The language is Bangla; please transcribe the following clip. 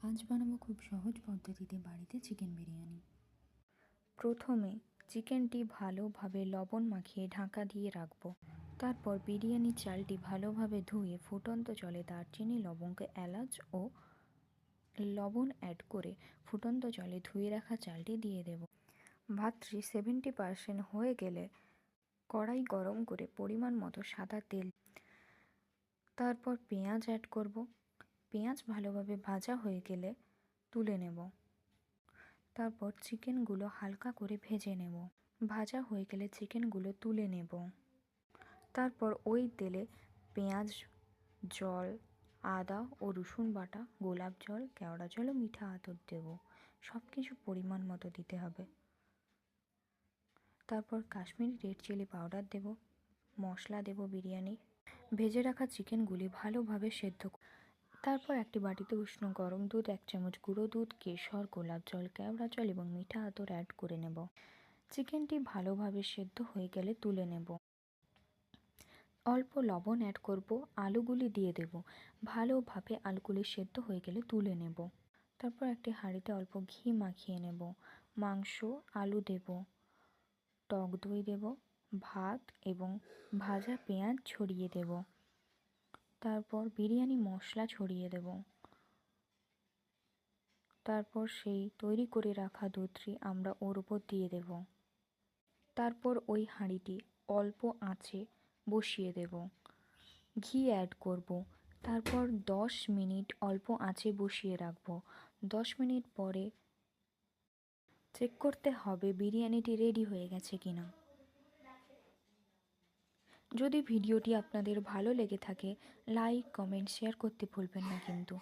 আজ বানাবো খুব সহজ পদ্ধতিতে বাড়িতে চিকেন বিরিয়ানি। প্রথমে চিকেনটি ভালোভাবে লবণ মাখিয়ে ঢাকা দিয়ে রাখবো। তারপর বিরিয়ানি চালটি ভালোভাবে ধুয়ে ফুটন্ত জলে দারচিনি, লবঙ্গ, এলাচ ও লবণ অ্যাড করে ফুটন্ত জলে ধুয়ে রাখা চালটি দিয়ে দেব। ভাতটি 70% হয়ে গেলে কড়াই গরম করে পরিমাণ মতো সাদা তেল, তারপর পেঁয়াজ অ্যাড করব। পেঁয়াজ ভালোভাবে ভাজা হয়ে গেলে তুলে নেব। তারপর চিকেনগুলো হালকা করে ভেজে নেব। ভাজা হয়ে গেলে চিকেনগুলো তুলে নেব। তারপর ওই তেলে পেঁয়াজ, জল, আদা ও রসুন বাটা, গোলাপ জল, কেওড়া জল ও মিঠা আতর দেব। সব কিছু পরিমাণ মতো দিতে হবে। তারপর কাশ্মীরি রেড চিলি পাউডার দেব, মশলা দেব বিরিয়ানি। ভেজে রাখা চিকেনগুলি ভালোভাবে সেদ্ধ। তারপর একটি বাটিতে উষ্ণ গরম দুধ, 1 চামচ গুঁড়ো দুধ, কেশর, গোলাপ জল, কেওড়া জল এবং মিঠা আতর অ্যাড করে নেব। চিকেনটি ভালোভাবে সেদ্ধ হয়ে গেলে তুলে নেব। অল্প লবণ অ্যাড করব, আলুগুলি দিয়ে দেব। ভালোভাবে আলুগুলি সেদ্ধ হয়ে গেলে তুলে নেব। তারপর একটি হাঁড়িতে অল্প ঘি মাখিয়ে নেব। মাংস, আলু দেব, টক দই দেব, ভাত এবং ভাজা পেঁয়াজ ছড়িয়ে দেব। তারপর বিরিয়ানি মশলা ছড়িয়ে দেব। তারপর সেই তৈরি করে রাখা দুধটি আমরা ওর উপর দিয়ে দেব। তারপর ওই হাঁড়িটি অল্প আঁচে বসিয়ে দেব। ঘি অ্যাড করব। তারপর 10 মিনিট অল্প আঁচে বসিয়ে রাখব। 10 মিনিট পরে চেক করতে হবে বিরিয়ানিটি রেডি হয়ে গেছে কিনা। যদি ভিডিওটি আপনাদের ভালো লেগে থাকে, লাইক, কমেন্ট, শেয়ার করতে ভুলবেন না কিন্তু।